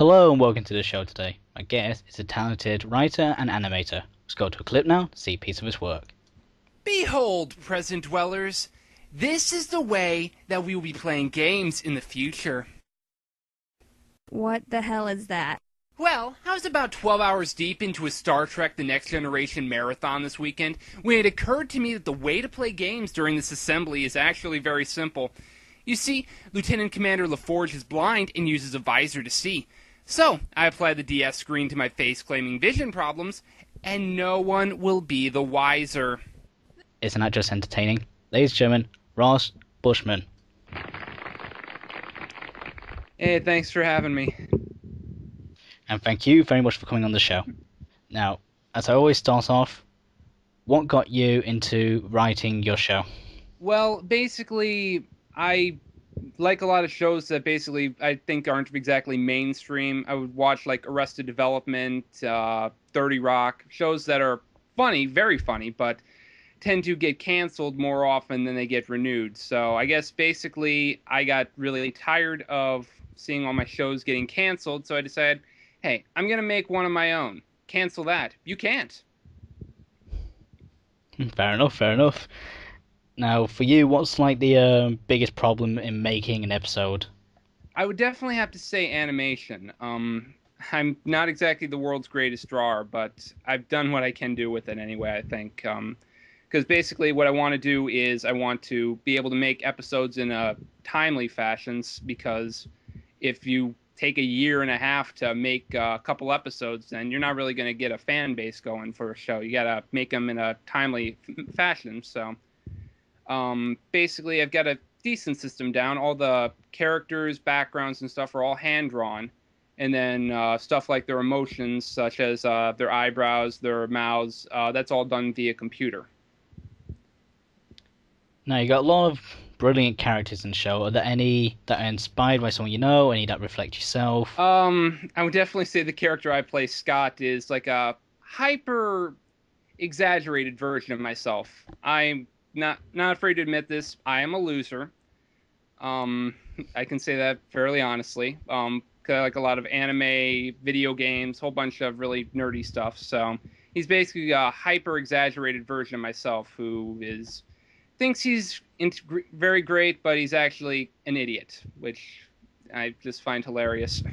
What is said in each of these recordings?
Hello and welcome to the show today. My guest is a talented writer and animator. Let's go to a clip now to see a piece of his work. Behold, present dwellers, this is the way that we will be playing games in the future. What the hell is that? Well, I was about 12 hours deep into a Star Trek The Next Generation marathon this weekend when it occurred to me that the way to play games during this assembly is actually very simple. You see, Lieutenant Commander LaForge is blind and uses a visor to see. So, I applied the DS screen to my face claiming vision problems, and no one will be the wiser. Isn't that just entertaining? Ladies and gentlemen, Ross Bushman. Hey, thanks for having me. And thank you very much for coming on the show. Now, as I always start off, what got you into writing your show? Well, basically, I like a lot of shows that basically I think aren't exactly mainstream. I would watch like Arrested Development, 30 Rock, shows that are funny, very funny, but tend to get canceled more often than they get renewed. So I guess basically I got really tired of seeing all my shows getting canceled, so I decided, hey, I'm going to make one of my own. Cancel that. You can't. Fair enough, fair enough. Now, for you, what's like the biggest problem in making an episode? I would definitely have to say animation. I'm not exactly the world's greatest drawer, but I've done what I can do with it anyway, I think. Because basically what I want to do is I want to be able to make episodes in a timely fashion, because if you take a year and a half to make a couple episodes, then you're not really going to get a fan base going for a show. You got to make them in a timely fashion, so... basically, I've got a decent system down. All the characters, backgrounds, and stuff are all hand-drawn. And then stuff like their emotions, such as their eyebrows, their mouths, that's all done via computer. Now, you got a lot of brilliant characters in the show. Are there any that are inspired by someone you know, any that reflect yourself? I would definitely say the character I play, Scott, is like a hyper-exaggerated version of myself. I'm not afraid to admit this. I am a loser. I can say that fairly honestly. 'Cause I like a lot of anime, video games, whole bunch of really nerdy stuff. So he's basically a hyper exaggerated version of myself who thinks he's very great, but he's actually an idiot, which I just find hilarious.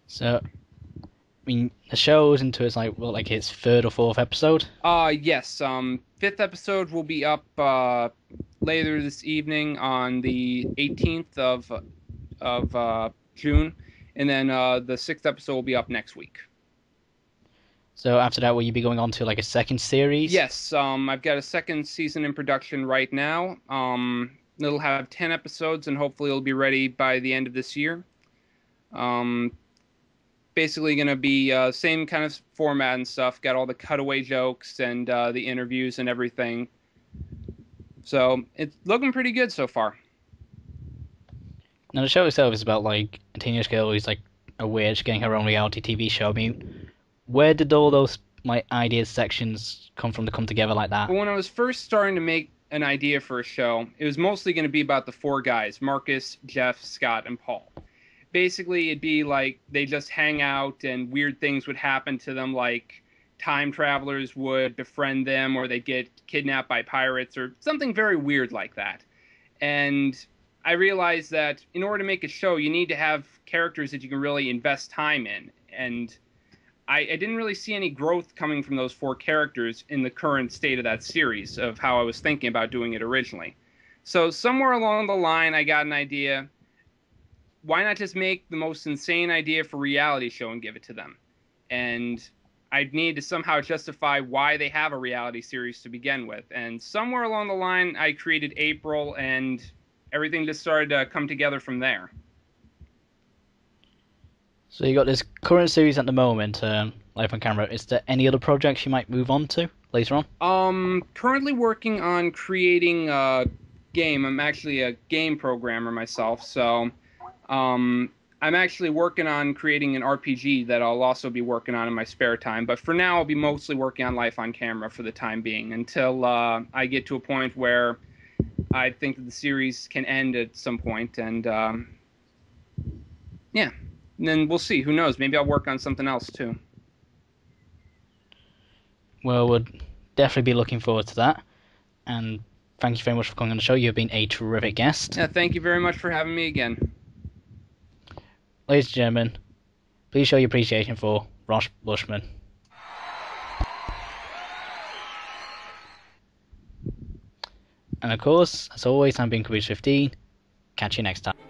So, I mean, the show's into its like its third or fourth episode. Yes. Fifth episode will be up later this evening on the 18th of June, and then the sixth episode will be up next week. So after that, will you be going on to like a second series? Yes. I've got a second season in production right now. It'll have 10 episodes, and hopefully it'll be ready by the end of this year. Basically going to be same kind of format and stuff. Got all the cutaway jokes and the interviews and everything. So it's looking pretty good so far. Now the show itself is about like a teenage girl who's like a witch getting her own reality TV show. I mean, where did all those like ideas sections come from to come together like that? But when I was first starting to make an idea for a show, it was mostly going to be about the four guys: Marcus, Jeff, Scott, and Paul. Basically, it'd be like they just hang out and weird things would happen to them, like time travelers would befriend them, or they'd get kidnapped by pirates, or something very weird like that. And I realized that in order to make a show, you need to have characters that you can really invest time in. And I didn't really see any growth coming from those four characters in the current state of that series, of how I was thinking about doing it originally. So somewhere along the line, I got an idea. Why not just make the most insane idea for a reality show and give it to them? And I need to somehow justify why they have a reality series to begin with. And somewhere along the line, I created April, and everything just started to come together from there. So you got this current series at the moment, Life on Camera. Is there any other projects you might move on to later on? Currently working on creating a game. I'm actually a game programmer myself, so I'm actually working on creating an RPG that I'll also be working on in my spare time. But for now, I'll be mostly working on Life on Camera for the time being, until I get to a point where I think that the series can end at some point, and Yeah. And then we'll see. Who knows? Maybe I'll work on something else too. Well, we'll definitely be looking forward to that. And thank you very much for coming on the show. You've been a terrific guest. Yeah, thank you very much for having me again. Ladies and gentlemen, please show your appreciation for Ross Bushman. And of course, as always, I'm being Caboos15. Catch you next time.